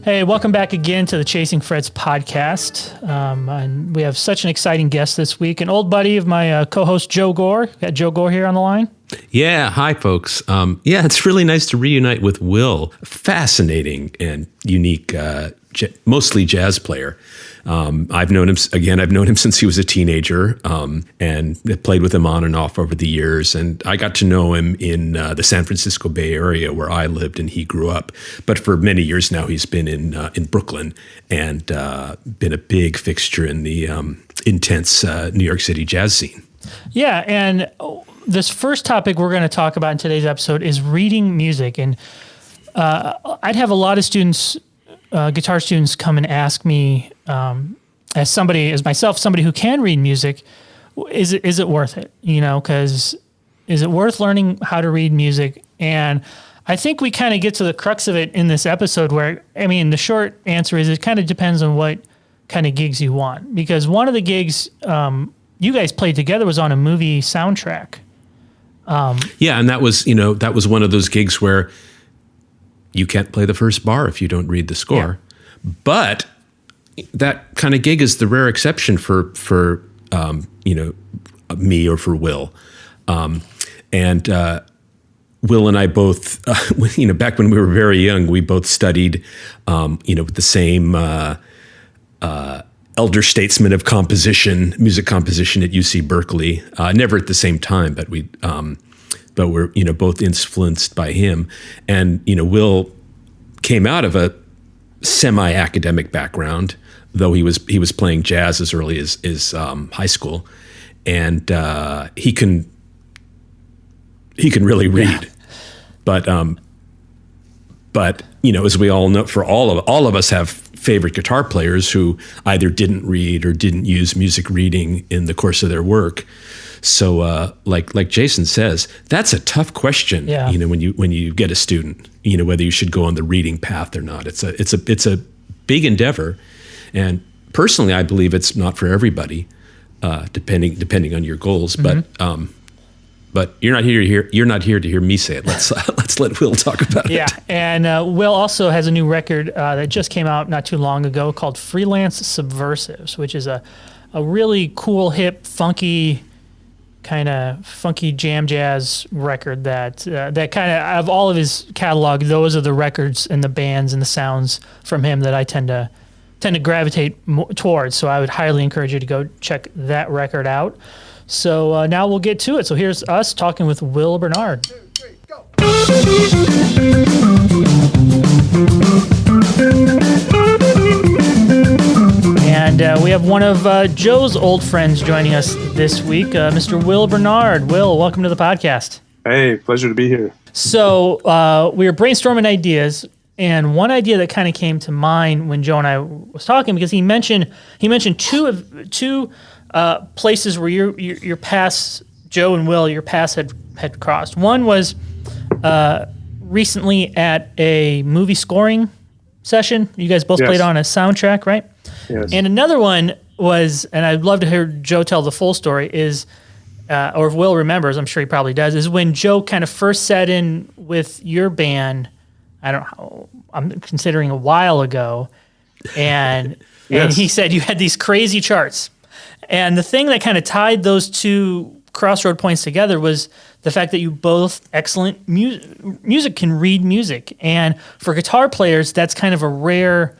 Hey, welcome back again to the Chasing Frets podcast. And we have such an exciting guest this week, an old buddy of my co-host Joe Gore. Got Joe Gore here on the line. Yeah, hi folks. It's really nice to reunite with Will. Fascinating and unique, mostly jazz player. I've known him since he was a teenager, and played with him on and off over the years. And I got to know him in the San Francisco Bay Area where I lived and he grew up. But for many years now, he's been in Brooklyn and been a big fixture in the intense New York City jazz scene. Yeah, and this first topic we're going to talk about in today's episode is reading music. And I'd have a lot of students, guitar students, come and ask me, as myself, somebody who can read music, is it worth it? Because is it worth learning how to read music? And I think we kind of get to the crux of it in this episode where, the short answer is it kind of depends on what kind of gigs you want. Because one of the gigs you guys played together was on a movie soundtrack. And that was one of those gigs where you can't play the first bar if you don't read the score. Yeah. But that kind of gig is the rare exception for me or for Will. And Will and I both, back when we were very young, we both studied, with the same elder statesman of music composition at UC Berkeley. Never at the same time, but we're both influenced by him. And Will came out of a semi-academic background, though he was playing jazz as early as high school, and he can really read. Yeah. But as we all know, for all of us have favorite guitar players who either didn't read or didn't use music reading in the course of their work. So, like Jason says, that's a tough question. Yeah. When you get a student, whether you should go on the reading path or not. It's a big endeavor, and personally, I believe it's not for everybody, depending on your goals. Mm-hmm. But you're not here to hear me say it. Let's let Will talk about it. Yeah, and Will also has a new record that just came out not too long ago called Freelance Subverts, which is a really cool, hip, funky jam jazz record that kind of all of his catalog. Those are the records and the bands and the sounds from him that I tend to gravitate towards. So I would highly encourage you to go check that record out. So now we'll get to it. So here's us talking with Will Bernard. 2, 3, go. And we have one of Joe's old friends joining us this week, Mr. Will Bernard. Will, welcome to the podcast. Hey, pleasure to be here. So we were brainstorming ideas, and one idea that kind of came to mind when Joe and I was talking, because he mentioned two places where your paths, Joe and Will, your paths had crossed. One was recently at a movie scoring session. You guys both played on a soundtrack, right? Yes. And another one was, and I'd love to hear Joe tell the full story, is, or if Will remembers, I'm sure he probably does, is when Joe kind of first sat in with your band, I'm considering a while ago, and Yes. and he said you had these crazy charts. And the thing that kind of tied those two crossroad points together was the fact that you both excellent music can read music. And for guitar players, that's kind of a rare,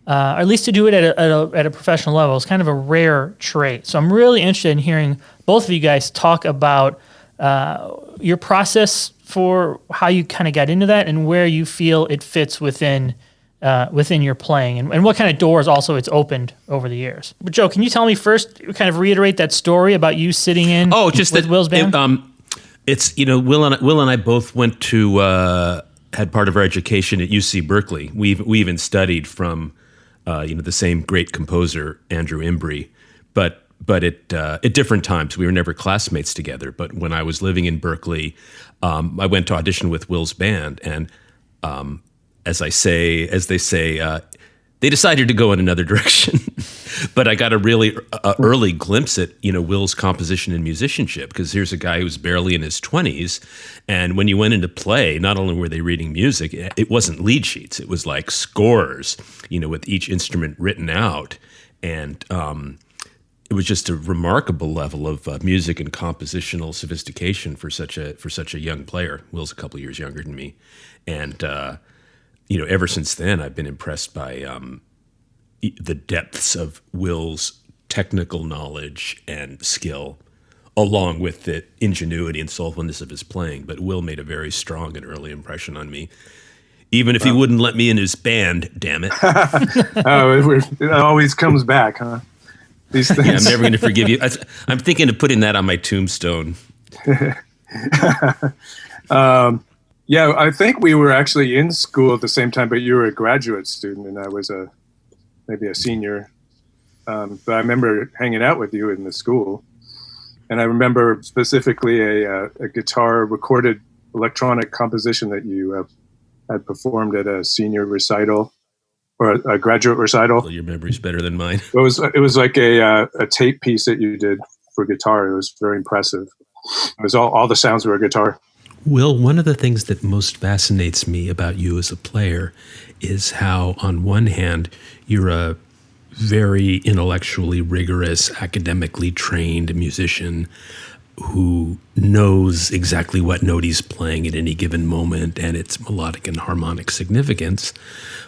or at least to do it at a professional level, is kind of a rare trait. So I'm really interested in hearing both of you guys talk about your process for how you kind of got into that and where you feel it fits within your playing, and what kind of doors also it's opened over the years. But Joe, can you tell me first, kind of reiterate that story about you sitting in with Will's band? It's Will and I both went to had part of our education at UC Berkeley. We even studied from the same great composer Andrew Embry, but at different times. We were never classmates together. But when I was living in Berkeley, I went to audition with Will's band, and as they say, they decided to go in another direction. But I got a really early glimpse at, Will's composition and musicianship, because here's a guy who's barely in his 20s. And when you went into play, not only were they reading music, it wasn't lead sheets. It was like scores, with each instrument written out. And it was just a remarkable level of music and compositional sophistication for such a young player. Will's a couple of years younger than me. And, ever since then, I've been impressed by the depths of Will's technical knowledge and skill, along with the ingenuity and soulfulness of his playing. But Will made a very strong and early impression on me, even if he wouldn't let me in his band, damn it. It always comes back, huh? These things. Yeah, I'm never going to forgive you. I'm thinking of putting that on my tombstone. Yeah, I think we were actually in school at the same time, but you were a graduate student and I was maybe a senior. But I remember hanging out with you in the school. And I remember specifically a guitar recorded electronic composition that you had performed at a senior recital or a graduate recital. Well, your memory's better than mine. It was like a tape piece that you did for guitar. It was very impressive. It was all the sounds were a guitar. Will, one of the things that most fascinates me about you as a player is how, on one hand, you're a very intellectually rigorous, academically trained musician who knows exactly what note he's playing at any given moment and its melodic and harmonic significance.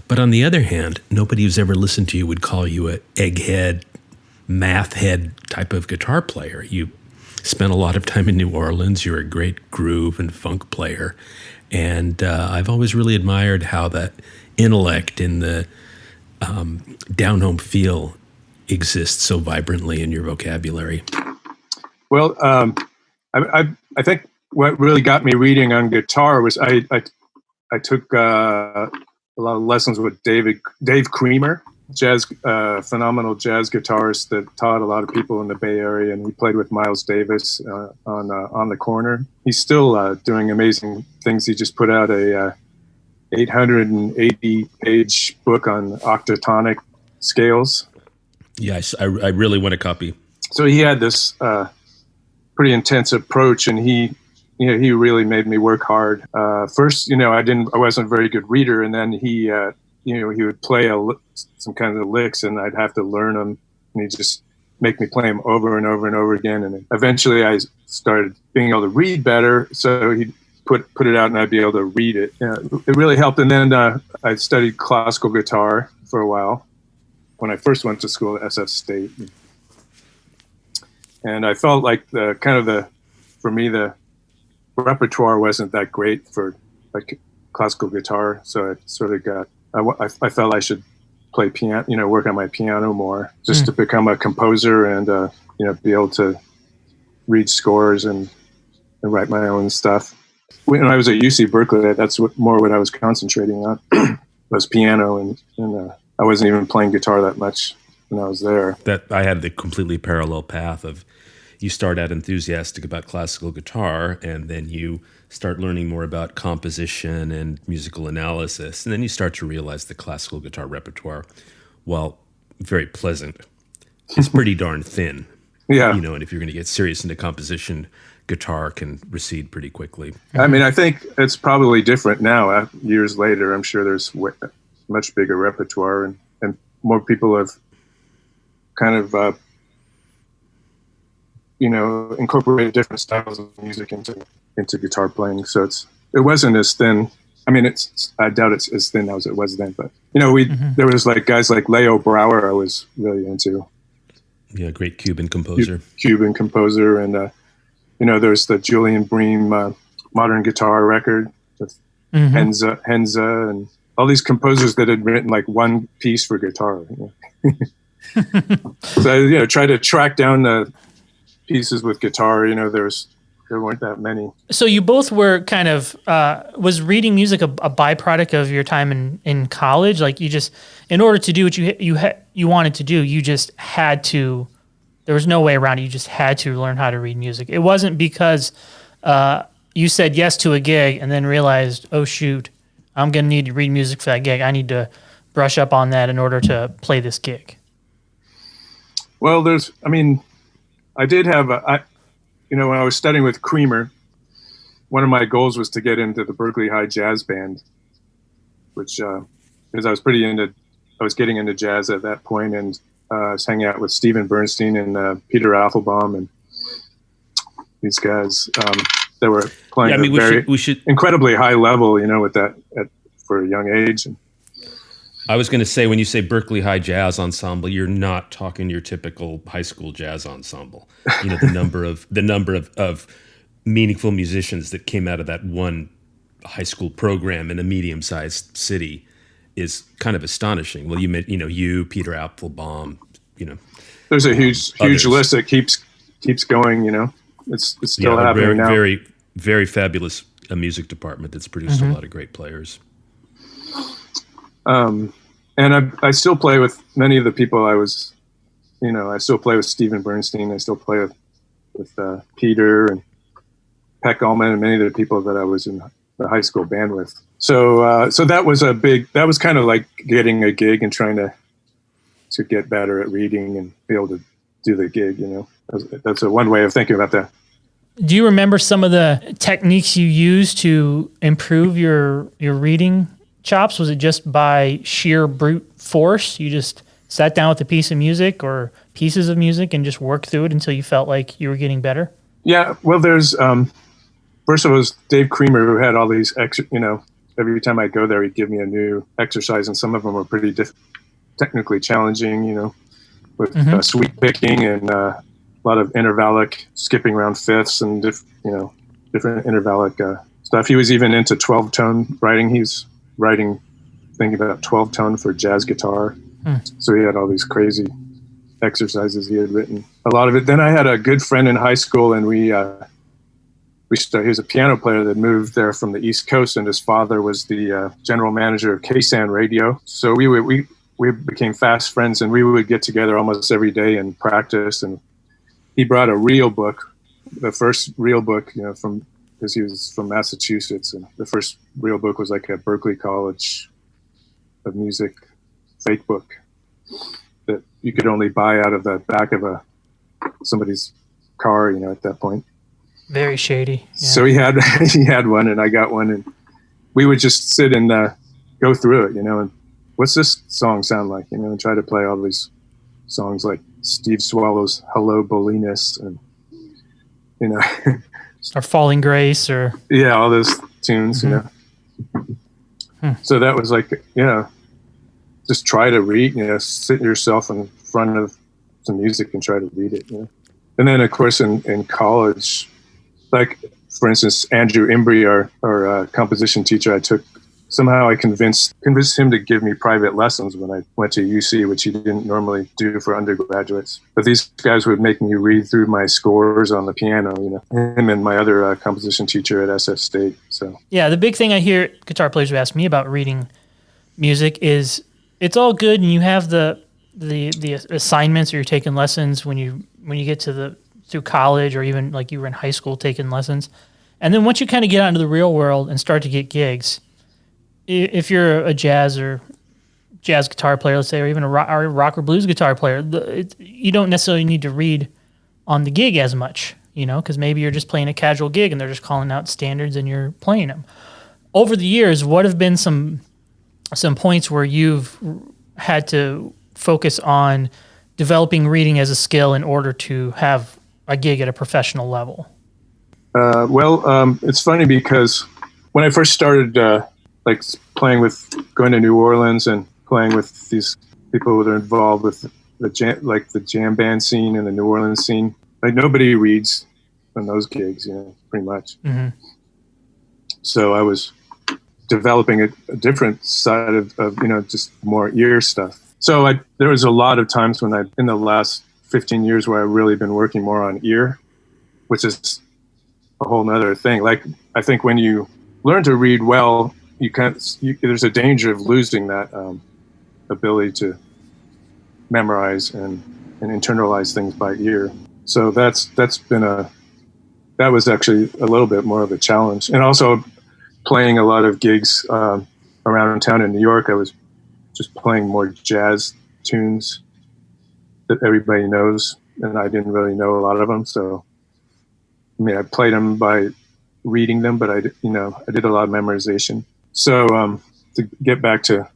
But on the other hand, nobody who's ever listened to you would call you an egghead, math head type of guitar player. You spent a lot of time in New Orleans. You're a great groove and funk player. And I've always really admired how that intellect and the down-home feel exists so vibrantly in your vocabulary. Well, I think what really got me reading on guitar was I took a lot of lessons with Dave Creamer, phenomenal jazz guitarist that taught a lot of people in the Bay Area, and he played with Miles Davis on the corner. He's still doing amazing things. He just put out a 880-page book on octatonic scales. Yes, I really want a copy. So he had this pretty intense approach, and he really made me work hard. First, I wasn't a very good reader, and then he would play some kind of licks, and I'd have to learn them, and he'd just make me play them over and over and over again. And eventually, I started being able to read better. So he'd put it out, and I'd be able to read it. It really helped. And then I studied classical guitar for a while when I first went to school at SF State. And I felt like for me, the repertoire wasn't that great for like classical guitar. So I sort of I felt I should play piano, work on my piano more, just to become a composer and, be able to read scores and write my own stuff. When I was at UC Berkeley, that's what I was concentrating on was piano, and I wasn't even playing guitar that much when I was there. That I had the completely parallel path of you start out enthusiastic about classical guitar, and then you start learning more about composition and musical analysis, and then you start to realize the classical guitar repertoire, while very pleasant, is pretty darn thin. Yeah. And if you're going to get serious into composition, guitar can recede pretty quickly. I mean, I think it's probably different now. Years later, I'm sure there's much bigger repertoire, and more people have kind of incorporated different styles of music into guitar playing. So it wasn't as thin. I mean, I doubt it's as thin as it was then, but there was like guys like Leo Brouwer I was really into. Yeah, great Cuban composer. And there's the Julian Bream modern guitar record with Henza and all these composers that had written like one piece for guitar. So try to track down the pieces with guitar. There weren't that many. So you both were kind of was reading music a byproduct of your time in college? Like you just, in order to do what you wanted to do, you just had to. There was no way around it. You just had to learn how to read music. It wasn't because you said yes to a gig and then realized, oh shoot, I'm gonna need to read music for that gig. I need to brush up on that in order to play this gig? Well, I did have when I was studying with Creamer, one of my goals was to get into the Berkeley High Jazz Band, which, because I was getting into jazz at that point, and I was hanging out with Steven Bernstein and Peter Appelbaum and these guys that were playing we should incredibly high level, with that for a young age. And I was going to say, when you say Berkeley High Jazz Ensemble, you're not talking your typical high school jazz ensemble. The number of meaningful musicians that came out of that one high school program in a medium-sized city is kind of astonishing. Well, you meant, you, Peter Appelbaum, there's a huge list that keeps going. It's still happening now. Very, very fabulous music department that's produced a lot of great players. And I still play with many of the people I still play with Steven Bernstein. I still play with Peter and Peck Allman and many of the people that I was in the high school band with. So that was kind of like getting a gig and trying to get better at reading and be able to do the gig, That's one way of thinking about that. Do you remember some of the techniques you used to improve your reading chops? Was it just by sheer brute force? You just sat down with a piece of music or pieces of music and just worked through it until you felt like you were getting better? Yeah, well, there's first of all, it was Dave Creamer, who had all these every time I go there, he'd give me a new exercise, and some of them were pretty technically challenging, with sweep picking and a lot of intervallic skipping around fifths and different intervallic stuff. He was even into 12-tone writing. He's writing, thinking about 12-tone for jazz guitar. So he had all these crazy exercises he had written. A lot of it. Then I had a good friend in high school, and he was a piano player that moved there from the East Coast, and his father was the general manager of KSAN Radio. So we became fast friends, and we would get together almost every day and practice. And he brought a real book, the first real book, because he was from Massachusetts, and the first real book was like a Berklee College of Music fake book that you could only buy out of the back of somebody's car, at that point. Very shady. Yeah. So he had one, and I got one, and we would just sit and go through it, and what's this song sound like, and try to play all these songs like Steve Swallow's "Hello Bolinus" and or Falling Grace, or all those tunes, So that was like, just try to read, sit yourself in front of some music and try to read it. And then of course in college, like for instance, Andrew Embry, our composition teacher, I convinced him to give me private lessons when I went to UC, which he didn't normally do for undergraduates. But these guys would make me read through my scores on the piano, him and my other composition teacher at SF State. So yeah, the big thing I hear guitar players who ask me about reading music is it's all good, and you have the assignments, or you're taking lessons when you get through college, or even like you were in high school taking lessons. And then once you kind of get out into the real world and start to get gigs, if you're a jazz guitar player, let's say, or even a rock or blues guitar player, you don't necessarily need to read on the gig as much, because maybe you're just playing a casual gig and they're just calling out standards and you're playing them. Over the years, what have been some points where you've had to focus on developing reading as a skill in order to have a gig at a professional level? It's funny because when I first started going to New Orleans and playing with these people that are involved with the jam band scene and the New Orleans scene, like nobody reads on those gigs, pretty much. Mm-hmm. So I was developing a different side of just more ear stuff. So there was a lot of times when in the last 15 years where I've really been working more on ear, which is a whole nother thing. Like, I think when you learn to read well, there's a danger of losing that ability to memorize and internalize things by ear. So that was actually a little bit more of a challenge. And also playing a lot of gigs around town in New York, I was just playing more jazz tunes that everybody knows, and I didn't really know a lot of them. So, I mean, I played them by reading them, but I did a lot of memorization. So, to get back to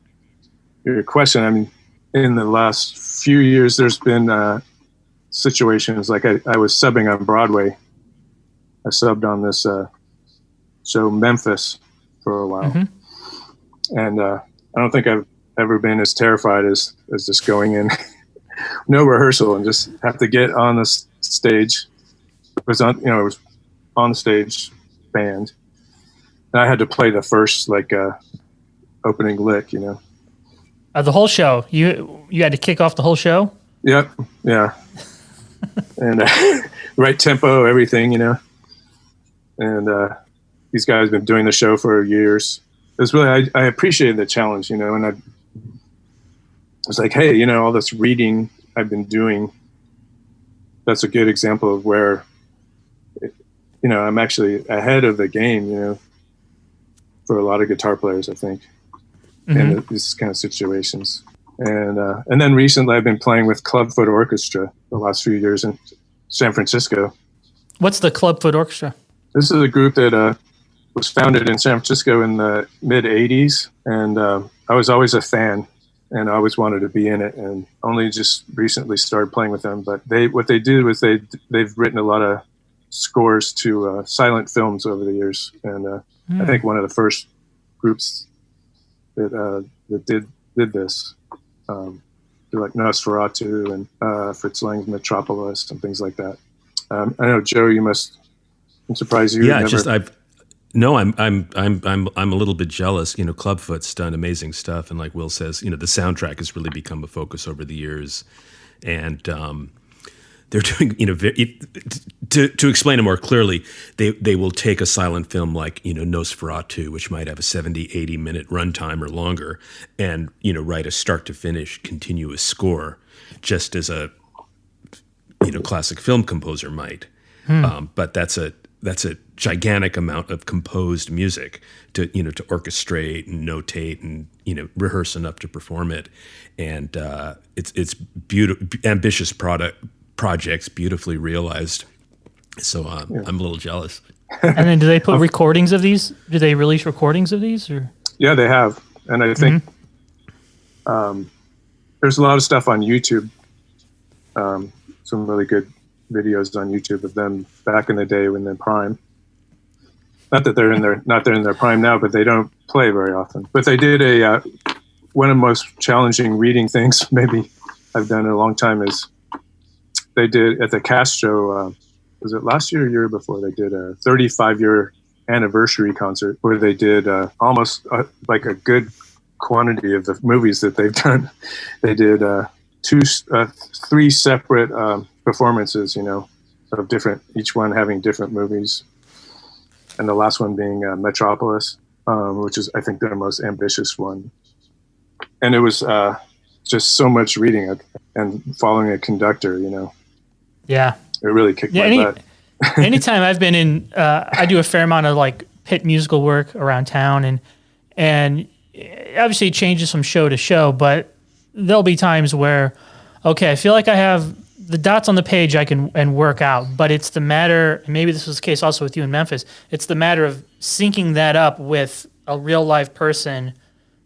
your question, I mean, in the last few years, there's been situations like I was subbing on Broadway. I subbed on this show Memphis for a while, and I don't think I've ever been as terrified as just going in, no rehearsal, and just have to get on the stage. It was on the stage band, and I had to play the first opening lick. The whole show. You had to kick off the whole show? Yep. Yeah. And right tempo, everything, And these guys have been doing the show for years. It was really, I appreciated the challenge, and I was like, hey, all this reading I've been doing, that's a good example of where, I'm actually ahead of the game, for a lot of guitar players, I think. In these kind of situations. And then recently I've been playing with Clubfoot Orchestra the last few years in San Francisco. What's the Clubfoot Orchestra? This is a group that was founded in San Francisco in the mid 80s. And I was always a fan and I always wanted to be in it, and only just recently started playing with them. But what they did was they've written a lot of scores to silent films over the years. And I think one of the first groups that did this. They're like Nosferatu and Fritz Lang's Metropolis and things like that. I know, Joe, I'm surprised you. Yeah, I'm a little bit jealous. Clubfoot's done amazing stuff, and like Will says, the soundtrack has really become a focus over the years, and they're doing, to explain it more clearly, they will take a silent film like, Nosferatu, which might have a 70, 80 minute runtime or longer, and, write a start to finish continuous score, just as a, classic film composer might. But that's a gigantic amount of composed music to orchestrate and notate and, rehearse enough to perform it. And it's beautiful, ambitious projects, beautifully realized. So I'm a little jealous. And then do they put recordings of these? Do they release recordings of these? Or? Yeah, they have. And I think there's a lot of stuff on YouTube. Some really good videos on YouTube of them back in the day when they're prime. Not that they're in their prime now, but they don't play very often. But they did one of the most challenging reading things maybe I've done in a long time is they did at the Castro, was it last year or year before, they did a 35-year anniversary concert where they did almost like a good quantity of the movies that they've done. They did three separate performances, of different, each one having different movies. And the last one being Metropolis, which is, I think, their most ambitious one. And it was just so much reading and following a conductor, Yeah. It really kicked my butt. Anytime I've been in, I do a fair amount of like pit musical work around town, and obviously it changes from show to show, but there'll be times where, okay, I feel like I have the dots on the page I can work out, but it's the matter, maybe this was the case also with you in Memphis, it's the matter of syncing that up with a real live person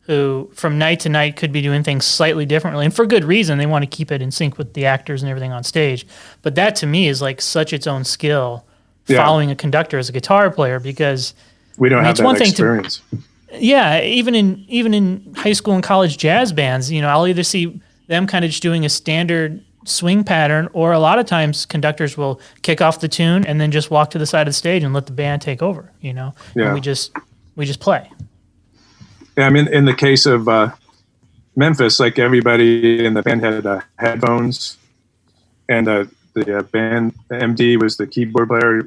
who from night to night could be doing things slightly differently, and for good reason. They want to keep it in sync with the actors and everything on stage. But that to me is like such its own skill, following a conductor as a guitar player, because we don't have that experience. Even in high school and college jazz bands, I'll either see them kind of just doing a standard swing pattern, or a lot of times conductors will kick off the tune and then just walk to the side of the stage and let the band take over, and we just play. Yeah, I mean, in the case of Memphis, like everybody in the band had headphones, and the band MD was the keyboard player,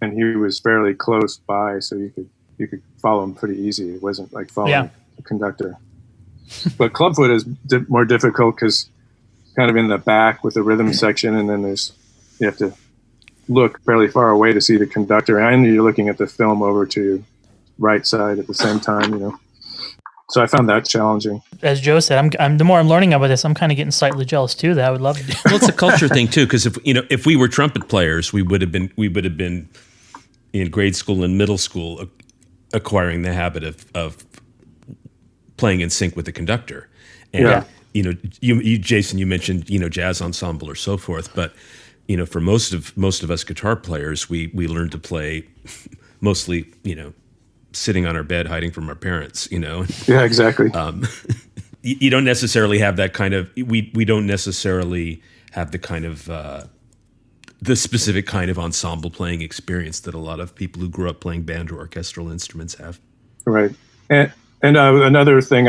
and he was fairly close by, so you could follow him pretty easy. It wasn't like following a conductor. But Clubfoot is more difficult because kind of in the back with the rhythm section, and then you have to look fairly far away to see the conductor, and you're looking at the film over to your right side at the same time, So I found that challenging. As Joe said, I'm the more I'm learning about this, I'm kind of getting slightly jealous too. That I would love to do. Well, it's a culture thing too, because if we were trumpet players, we would have been in grade school and middle school acquiring the habit of playing in sync with the conductor. And you Jason, you mentioned jazz ensemble or so forth, but for most of us guitar players, we learned to play mostly sitting on our bed hiding from our parents. Yeah, exactly. You don't necessarily have that kind of we don't necessarily have the kind of the specific kind of ensemble playing experience that a lot of people who grew up playing band or orchestral instruments have. Right. And another thing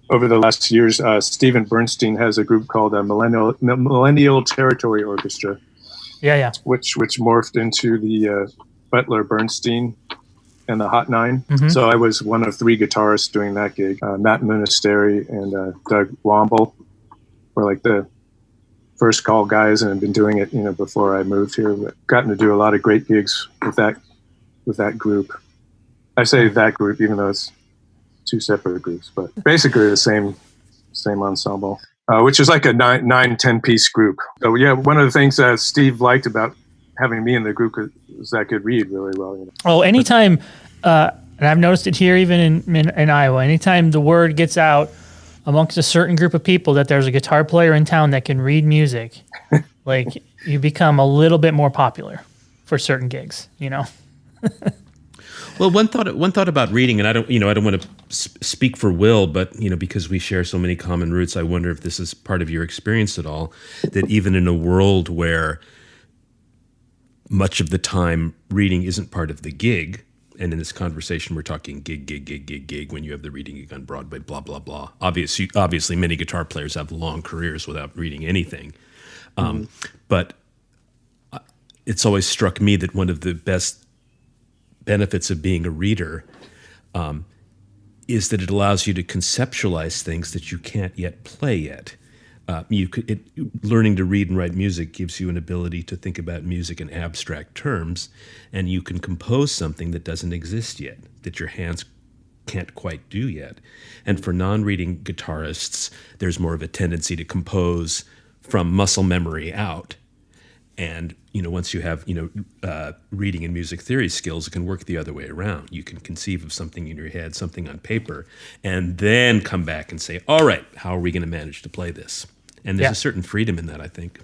over the last years, Stephen Bernstein has a group called Millennial Territory Orchestra. Yeah. Which morphed into the Butler Bernstein and the Hot Nine. Mm-hmm. So I was one of 3 guitarists doing that gig. Matt Munisteri and Doug Womble were like the first call guys, and I've been doing it, before I moved here. But gotten to do a lot of great gigs with that group. I say that group, even though it's 2 separate groups, but basically the same ensemble, which is like a 10 piece group. So yeah, one of the things that Steve liked about having me in the group is that I could read really well. Oh, anytime, and I've noticed it here, even in Iowa, anytime the word gets out amongst a certain group of people that there's a guitar player in town that can read music, like you become a little bit more popular for certain gigs, Well, one thought about reading, and I don't want to speak for Will, but because we share so many common roots, I wonder if this is part of your experience at all. That even in a world where much of the time reading isn't part of the gig, and in this conversation we're talking gig when you have the reading gig on Broadway, blah blah blah. Obviously, many guitar players have long careers without reading anything, but it's always struck me that one of the best benefits of being a reader is that it allows you to conceptualize things that you can't yet play yet. Learning to read and write music gives you an ability to think about music in abstract terms, and you can compose something that doesn't exist yet, that your hands can't quite do yet. And for non-reading guitarists, there's more of a tendency to compose from muscle memory out. And once you have reading and music theory skills, it can work the other way around. You can conceive of something in your head, something on paper, and then come back and say, all right, how are we going to manage to play this? And there's a certain freedom in that, I think.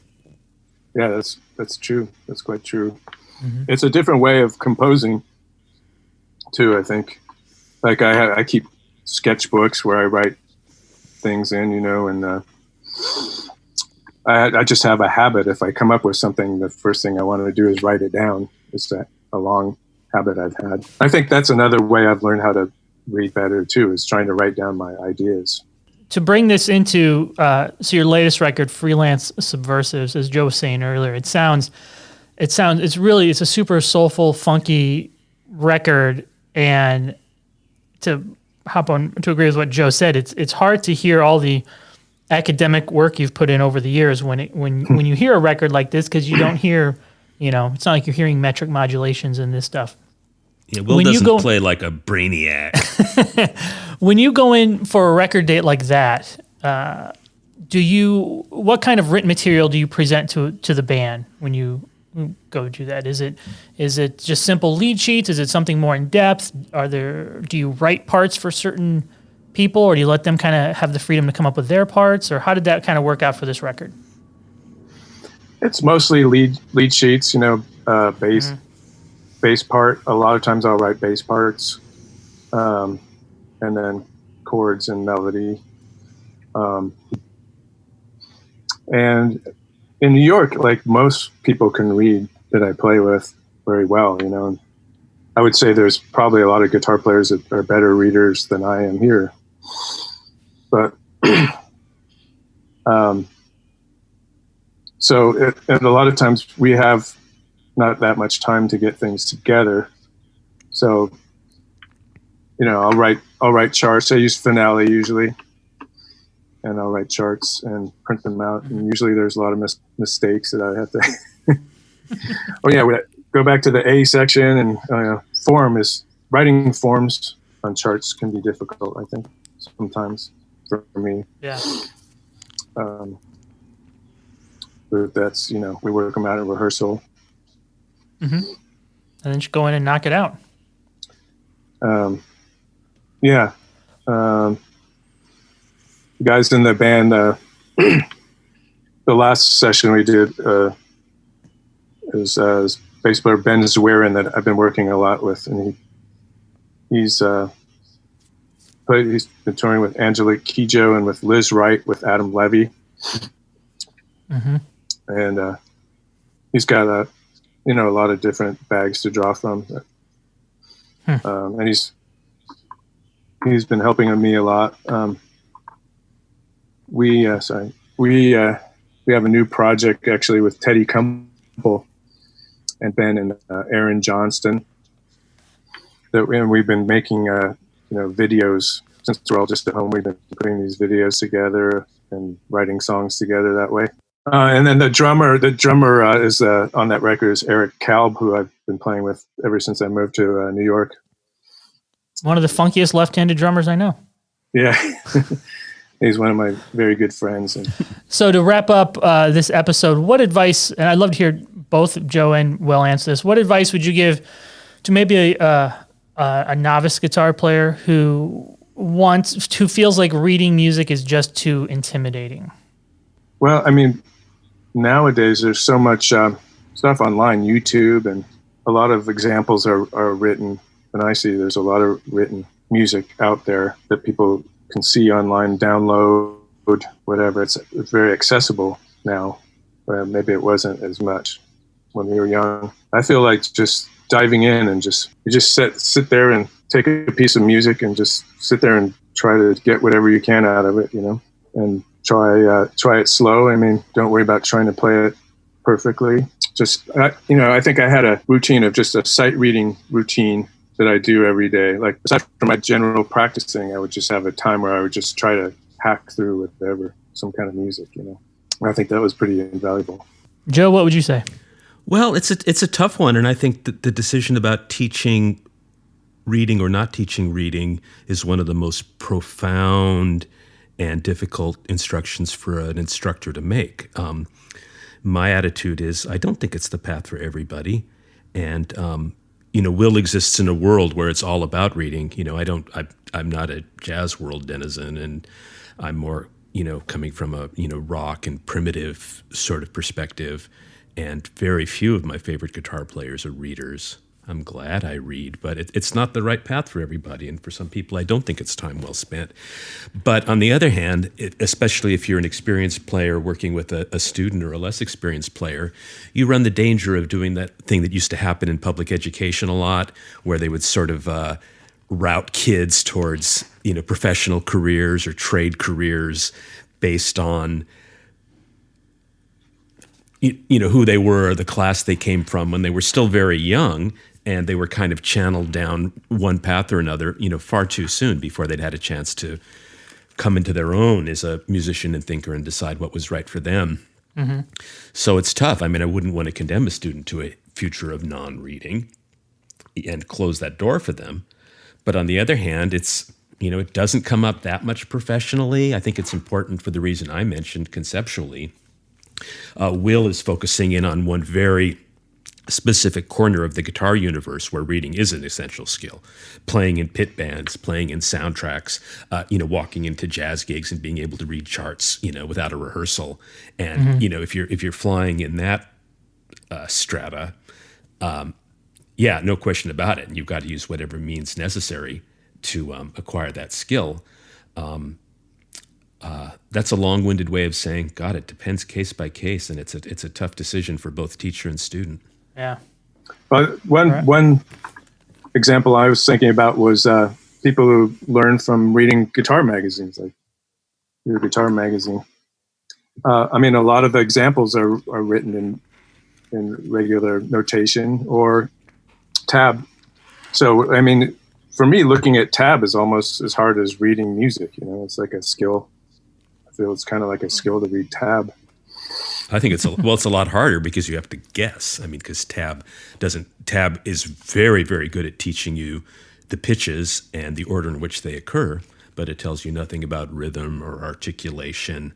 Yeah, that's true. That's quite true. Mm-hmm. It's a different way of composing too, I think. Like I keep sketchbooks where I write things in, and I just have a habit. If I come up with something, the first thing I want to do is write it down. It's a long habit I've had. I think that's another way I've learned how to read better too, is trying to write down my ideas. To bring this into so your latest record, Freelance Subverts, as Joe was saying earlier, it's a super soulful, funky record. And to hop on to agree with what Joe said, it's hard to hear all the academic work you've put in over the years when you hear a record like this, because you don't hear, it's not like you're hearing metric modulations and this stuff. Yeah, Will doesn't play like a brainiac. When you go in for a record date like that, what kind of written material do you present to the band when you go do that? Is it just simple lead sheets? Is it something more in depth? Do you write parts for certain people, or do you let them kind of have the freedom to come up with their parts, or how did that kind of work out for this record? It's mostly lead sheets, bass part. A lot of times I'll write bass parts, and then chords and melody. And in New York, like most people can read that I play with very well, I would say there's probably a lot of guitar players that are better readers than I am here. But and a lot of times we have not that much time to get things together. So, I'll write charts. I use Finale usually, and I'll write charts and print them out. And usually there's a lot of mistakes that I have to. We go back to the A section, and writing forms on charts can be difficult, I think. sometimes for me. Yeah. But that's, we work them out in rehearsal. And then just go in and knock it out. Yeah. Guys in the band, the last session we did is bass player Ben Zwerin that I've been working a lot with, and he's been touring with Angelique Kidjo and with Liz Wright with Adam Levy, and he's got a lot of different bags to draw from, and he's been helping me a lot. We have a new project actually with Teddy Kumpel and Ben and Aaron Johnston and we've been making videos since we're all just at home. We've been putting these videos together and writing songs together that way. And then the drummer is on that record is Eric Kalb, who I've been playing with ever since I moved to New York. One of the funkiest left-handed drummers I know. Yeah. He's one of my very good friends. So to wrap up this episode, what advice, and I'd love to hear both Joe and Will answer this, what advice would you give to maybe a novice guitar player who feels like reading music is just too intimidating? Well, I mean, nowadays there's so much stuff online, YouTube, and a lot of examples are written. And I see there's a lot of written music out there that people can see online, download, whatever. It's very accessible now. Maybe it wasn't as much when we were young. I feel like just diving in and you just sit there and take a piece of music and just sit there and try to get whatever you can out of it, and try it slow. I mean, don't worry about trying to play it perfectly. I think I had a routine of just a sight reading routine that I do every day. Like aside from my general practicing, I would just have a time where I would just try to hack through whatever, some kind of music, I think that was pretty invaluable. Joe, what would you say? Well, it's a tough one, and I think that the decision about teaching reading or not teaching reading is one of the most profound and difficult instructions for an instructor to make. My attitude is I don't think it's the path for everybody, and Will exists in a world where it's all about reading. I'm not a jazz world denizen, and I'm more, coming from a, rock and primitive sort of perspective. And very few of my favorite guitar players are readers. I'm glad I read, but it's not the right path for everybody. And for some people, I don't think it's time well spent. But on the other hand, especially if you're an experienced player working with a student or a less experienced player, you run the danger of doing that thing that used to happen in public education a lot, where they would sort of route kids towards, professional careers or trade careers based on who they were or the class they came from when they were still very young, and they were kind of channeled down one path or another, far too soon before they'd had a chance to come into their own as a musician and thinker and decide what was right for them. Mm-hmm. So it's tough. I mean, I wouldn't want to condemn a student to a future of non-reading and close that door for them. But on the other hand, it's, it doesn't come up that much professionally. I think it's important for the reason I mentioned conceptually. Will is focusing in on one very specific corner of the guitar universe where reading is an essential skill. Playing in pit bands, playing in soundtracks, walking into jazz gigs and being able to read charts, without a rehearsal. And if you're flying in that strata, no question about it. And you've got to use whatever means necessary to acquire that skill. That's a long-winded way of saying, God, it depends case by case, and it's a tough decision for both teacher and student. Yeah. But one example I was thinking about was people who learn from reading guitar magazines, like your guitar magazine. A lot of the examples are written in regular notation or tab. So, for me, looking at tab is almost as hard as reading music. It's like a skill. I feel it's kind of like a skill to read tab. I think it's a lot harder because you have to guess. Because tab is very, very good at teaching you the pitches and the order in which they occur. but it tells you nothing about rhythm or articulation.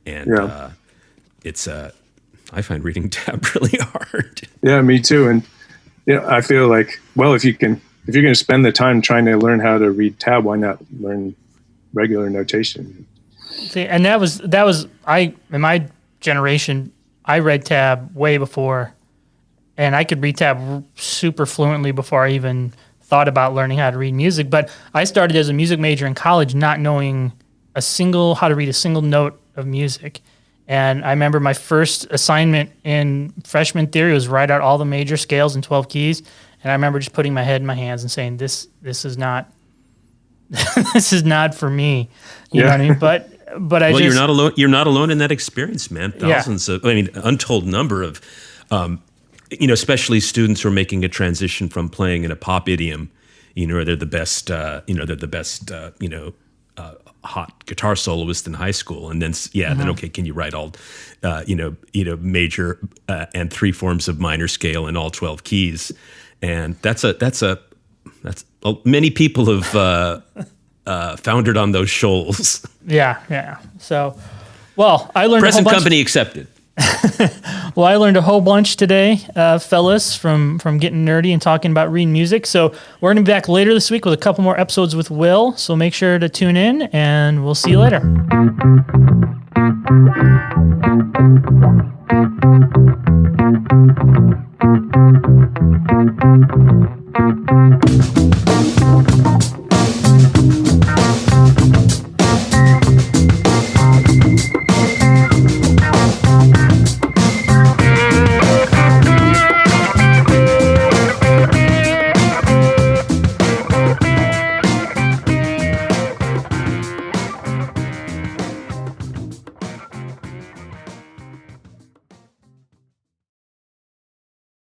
And I find reading tab really hard. Yeah, me too. And I feel like, well, if you're going to spend the time trying to learn how to read tab, why not learn regular notation? See, and that was in my generation, I read tab way before, and I could read tab super fluently before I even thought about learning how to read music. But I started as a music major in college, not knowing how to read a single note of music. And I remember my first assignment in freshman theory was write out all the major scales in 12 keys. And I remember just putting my head in my hands and saying, "This is not, this is not for me." You know what I mean? But you're not alone. You're not alone in that experience, man. Thousands of, untold number of, especially students who are making a transition from playing in a pop idiom. They're the best. Hot guitar soloist in high school, and then then okay, can you write all major and three forms of minor scale in all 12 keys? And that's many people have foundered on those shoals. Yeah. So, well, I learned present company accepted. Well, I learned a whole bunch today, fellas, from getting nerdy and talking about reading music. So we're going to be back later this week with a couple more episodes with Will. So make sure to tune in, and we'll see you later.